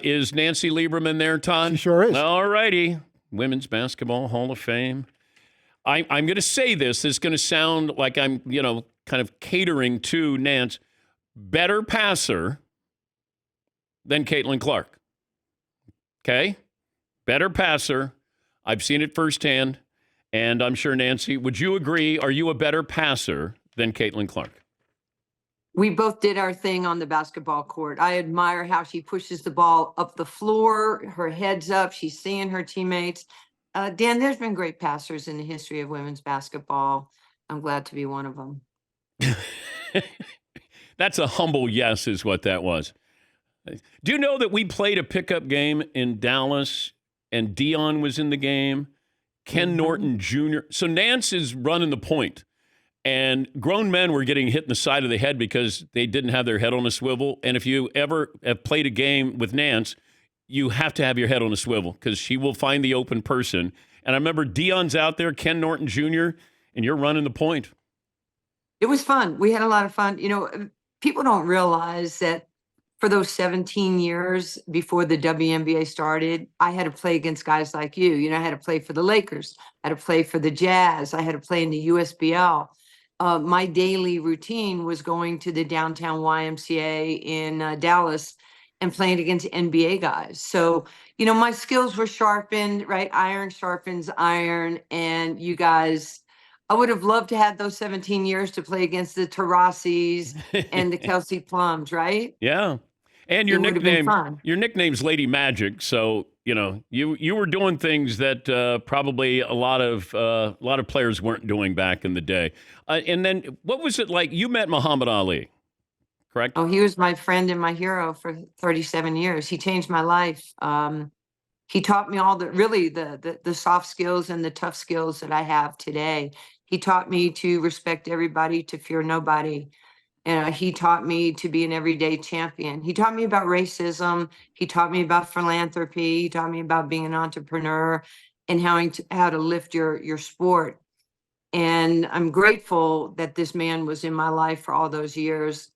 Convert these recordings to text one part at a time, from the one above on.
Is Nancy Lieberman there, Todd? She sure is. All righty. Women's Basketball Hall of Fame. I'm going to say this. This is going to sound like I'm, kind of catering to Nance. Better passer than Caitlin Clark. Okay? Better passer. I've seen it firsthand. And I'm sure, Nancy, would you agree? Are you a better passer than Caitlin Clark? We both did our thing on the basketball court. I admire how she pushes the ball up the floor, her head's up, she's seeing her teammates. Dan, there's been great passers in the history of women's basketball. I'm glad to be one of them. That's a humble yes is what that was. Do you know that we played a pickup game in Dallas and Dion was in the game? Ken Norton Jr. So Nance is running the point. And grown men were getting hit in the side of the head because they didn't have their head on a swivel. And if you ever have played a game with Nance, you have to have your head on a swivel because she will find the open person. And I remember Dion's out there, Ken Norton Jr., and you're running the point. It was fun. We had a lot of fun. People don't realize that for those 17 years before the WNBA started, I had to play against guys like you. I had to play for the Lakers. I had to play for the Jazz. I had to play in the USBL. My daily routine was going to the downtown YMCA in Dallas and playing against NBA guys. So, my skills were sharpened, right? Iron sharpens iron. And you guys, I would have loved to have those 17 years to play against the Tarasis and the Kelsey Plums, right? Yeah. And your nickname's Lady Magic. So, you were doing things that probably a lot of players weren't doing back in the day. And then what was it like? You met Muhammad Ali, correct? Oh, he was my friend and my hero for 37 years. He changed my life. He taught me all the soft skills and the tough skills that I have today. He taught me to respect everybody, to fear nobody. And he taught me to be an everyday champion. He taught me about racism. He taught me about philanthropy. He taught me about being an entrepreneur and how to lift your sport. And I'm grateful that this man was in my life for all those years.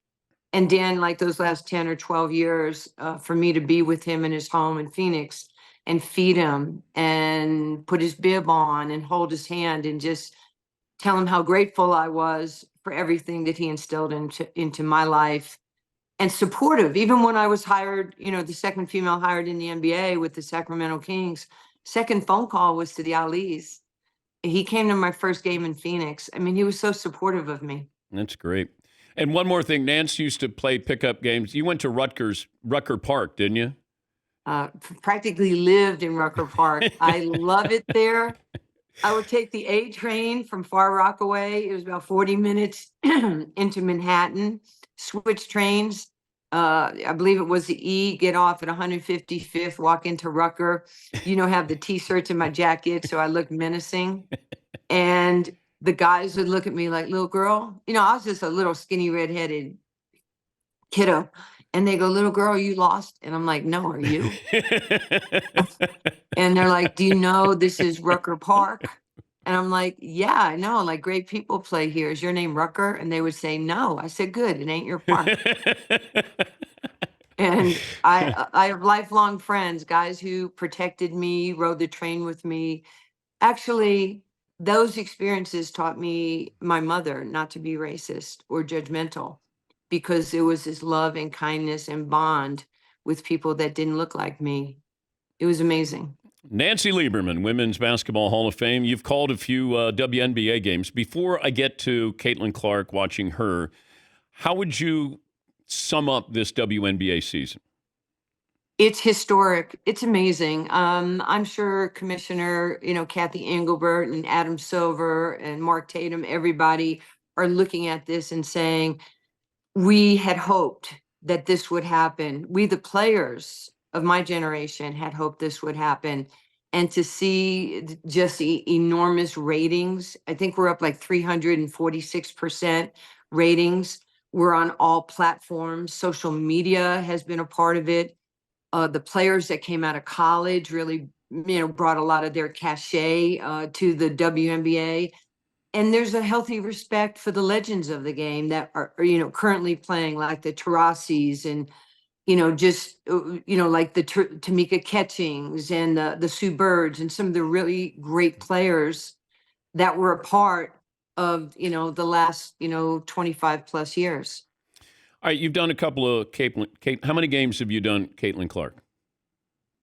And Dan, like those last 10 or 12 years, for me to be with him in his home in Phoenix and feed him and put his bib on and hold his hand and just tell him how grateful I was for everything that he instilled into my life, and supportive. Even when I was hired, the second female hired in the NBA with the Sacramento Kings, second phone call was to the Alis. He came to my first game in Phoenix. I mean, he was so supportive of me. That's great. And one more thing, Nance used to play pickup games. You went to Rucker Park, didn't you? Practically lived in Rucker Park. I love it there. I would take the A train from Far Rockaway. It was about 40 minutes into Manhattan. Switch trains. I believe it was the E. Get off at 155th. Walk into Rucker. Have the T-shirts in my jacket, so I looked menacing. And the guys would look at me like, little girl. I was just a little skinny redheaded kiddo. And they go, little girl, are you lost? And I'm like, no, are you? And they're like, do you know this is Rucker Park? And I'm like, yeah, I know. Like, great people play here. Is your name Rucker? And they would say, no. I said, good. It ain't your park. And I have lifelong friends, guys who protected me, rode the train with me. Actually, those experiences taught me, my mother, not to be racist or judgmental, because it was this love and kindness and bond with people that didn't look like me. It was amazing. Nancy Lieberman, Women's Basketball Hall of Fame. You've called a few WNBA games. Before I get to Caitlin Clark, watching her, how would you sum up this WNBA season? It's historic. It's amazing. I'm sure Commissioner, Kathy Engelbert and Adam Silver and Mark Tatum, everybody are looking at this and saying, we had hoped that this would happen. We, the players of my generation, had hoped this would happen. And to see just the enormous ratings, I think we're up like 346% ratings. We're on all platforms. Social media has been a part of it. The players that came out of college really, brought a lot of their cachet to the WNBA. And there's a healthy respect for the legends of the game that are currently playing, like the Tarasis and just, like the Tamika Catchings and the Sue Birds and some of the really great players that were a part of, the last, 25 plus years. All right, you've done a couple of how many games have you done, Caitlin Clark?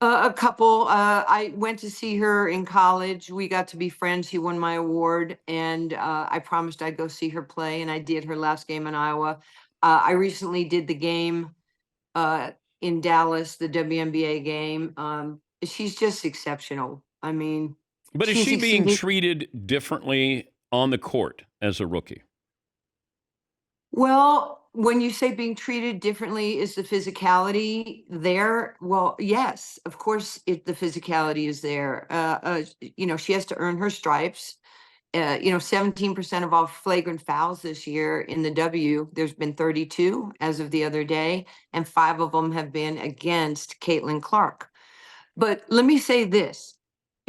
A couple. I went to see her in college. We got to be friends. She won my award, and I promised I'd go see her play, and I did her last game in Iowa. I recently did the game in Dallas, the WNBA game. She's just exceptional. I mean, But is she's she being exceeding. treated differently on the court as a rookie? Well, when you say being treated differently, is the physicality there? Well, yes, of course, the physicality is there. She has to earn her stripes. 17% of all flagrant fouls this year in the W. There's been 32 as of the other day, and 5 of them have been against Caitlin Clark. But let me say this: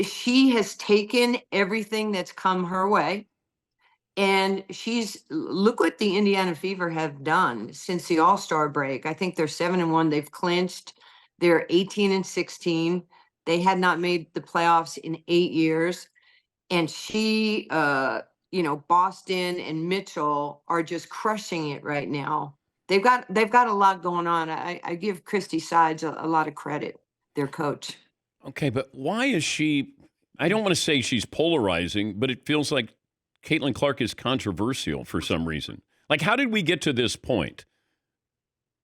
she has taken everything that's come her way. And look what the Indiana Fever have done since the All-Star break. I think they're 7-1. They've clinched. They're 18-16. They had not made the playoffs in 8 years. And Boston and Mitchell are just crushing it right now. They've got a lot going on. I give Christy Sides a lot of credit, their coach. Okay, but why is she? I don't want to say she's polarizing, but it feels like Caitlin Clark is controversial for some reason. Like, how did we get to this point?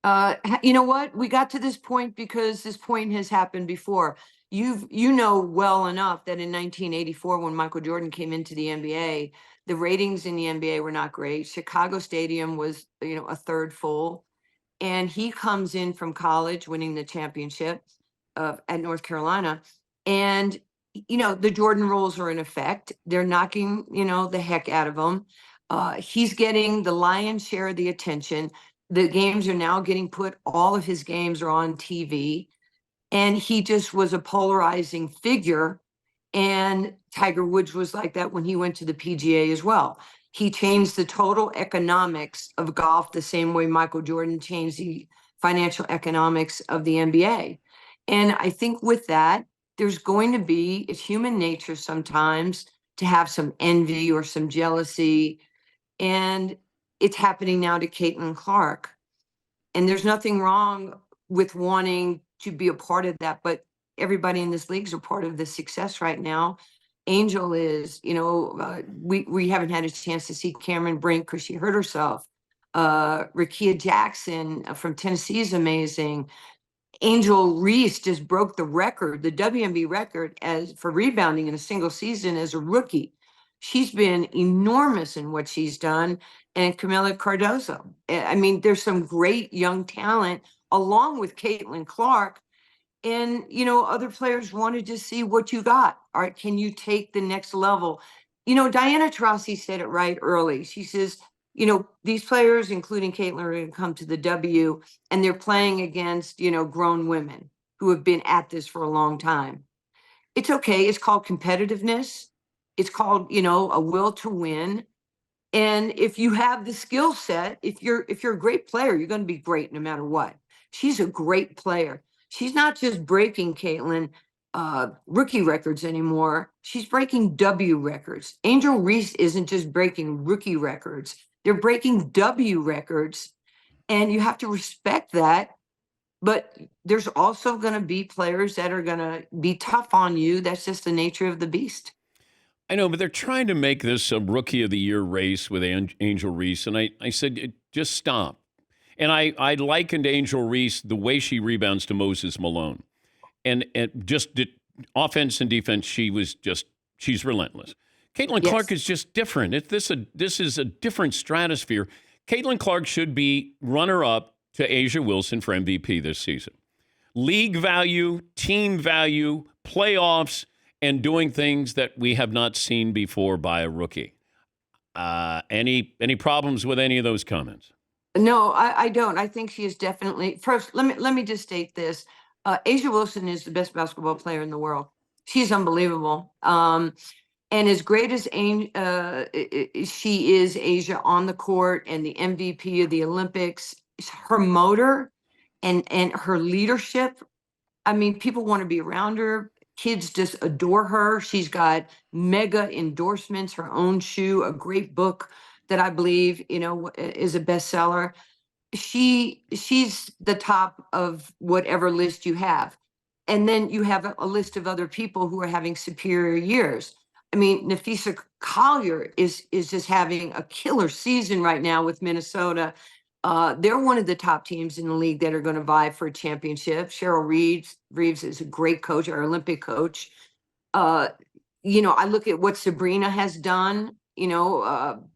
You know what? We got to this point because this point has happened before. You know well enough that in 1984, when Michael Jordan came into the NBA, the ratings in the NBA were not great. Chicago Stadium was, a third full, and he comes in from college, winning the championship at North Carolina, and the Jordan rules are in effect. They're knocking, the heck out of him. He's getting the lion's share of the attention. The games are now getting all of his games are on TV. And he just was a polarizing figure. And Tiger Woods was like that when he went to the PGA as well. He changed the total economics of golf the same way Michael Jordan changed the financial economics of the NBA. And I think with that, there's going to be, it's human nature sometimes to have some envy or some jealousy. And it's happening now to Caitlin Clark. And there's nothing wrong with wanting to be a part of that, but everybody in this league is a part of the success right now. Angel is, we haven't had a chance to see Cameron Brink because she hurt herself. Rakia Jackson from Tennessee is amazing. Angel Reese just broke the record, the WNBA record for rebounding in a single season as a rookie. She's been enormous in what she's done. And Camila Cardozo. I mean, there's some great young talent along with Caitlin Clark. And, other players wanted to see what you got. All right, can you take the next level? Diana Taurasi said it right early. She says, these players, including Caitlin, are going to come to the W, and they're playing against, grown women who have been at this for a long time. It's okay. It's called competitiveness. It's called, a will to win. And if you have the skill set, if you're a great player, you're going to be great no matter what. She's a great player. She's not just breaking, Caitlin, rookie records anymore. She's breaking W records. Angel Reese isn't just breaking rookie records. They're breaking W records. And you have to respect that. But there's also going to be players that are going to be tough on you. That's just the nature of the beast. I know, but they're trying to make this a Rookie of the Year race with Angel Reese. And I said, just stop. And I likened Angel Reese, the way she rebounds, to Moses Malone. And just offense and defense, she's relentless. Caitlin Clark is just different. This is a different stratosphere. Caitlin Clark should be runner-up to A'ja Wilson for MVP this season. League value, team value, playoffs, and doing things that we have not seen before by a rookie. Any problems with any of those comments? No, I don't. I think she is definitely. First, let me just state this: A'ja Wilson is the best basketball player in the world. She's unbelievable. And as great as she is, A'ja on the court and the MVP of the Olympics, her motor and her leadership. I mean, people want to be around her. Kids just adore her. She's got mega endorsements, her own shoe, a great book that I believe, is a bestseller. She's the top of whatever list you have. And then you have a list of other people who are having superior years. I mean, Nafisa Collier is just having a killer season right now with Minnesota. They're one of the top teams in the league that are going to vie for a championship. Cheryl Reeves is a great coach, our Olympic coach. I look at what Sabrina has done.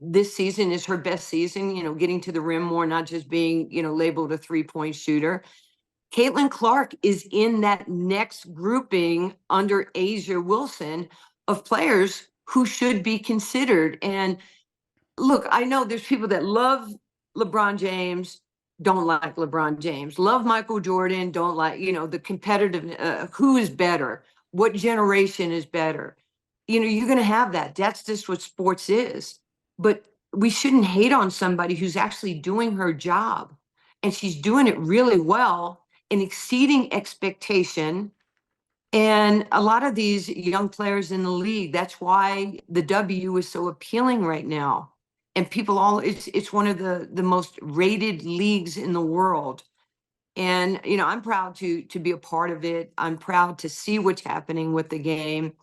This season is her best season, getting to the rim more, not just being, labeled a 3-point shooter. Caitlin Clark is in that next grouping under Asia Wilson of players who should be considered. And look, I know there's people that love LeBron James, don't like LeBron James, love Michael Jordan, don't like, the competitive, who is better? What generation is better? You're going to have that. That's just what sports is. But we shouldn't hate on somebody who's actually doing her job. And she's doing it really well and exceeding expectation. And a lot of these young players in the league, that's why the W is so appealing right now. And it's one of the most rated leagues in the world. And, I'm proud to be a part of it. I'm proud to see what's happening with the game.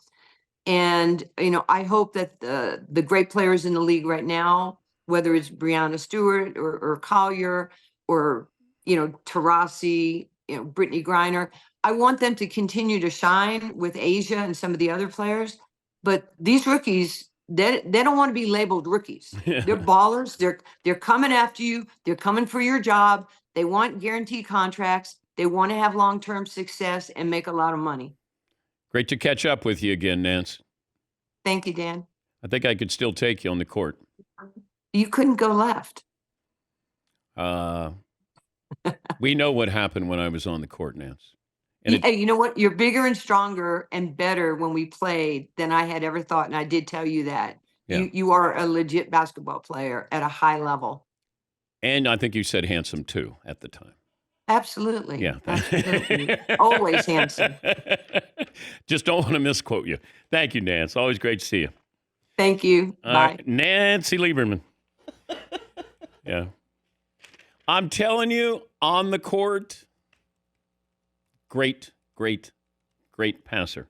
And, I hope that the great players in the league right now, whether it's Breanna Stewart or Collier or, Taurasi, Brittany Griner, I want them to continue to shine with Asia and some of the other players. But these rookies, they don't want to be labeled rookies. They're ballers. They're coming after you. They're coming for your job. They want guaranteed contracts. They want to have long-term success and make a lot of money. Great to catch up with you again, Nance. Thank you, Dan. I think I could still take you on the court. You couldn't go left. We know what happened when I was on the court, Nance. And you know what? You're bigger and stronger and better when we played than I had ever thought. And I did tell you that. Yeah. You are a legit basketball player at a high level. And I think you said handsome, too, at the time. Absolutely. Yeah. Absolutely. Always handsome. Just don't want to misquote you. Thank you, Nance. Always great to see you. Thank you. Bye. Nancy Lieberman. Yeah. I'm telling you, on the court, great, great, great passer.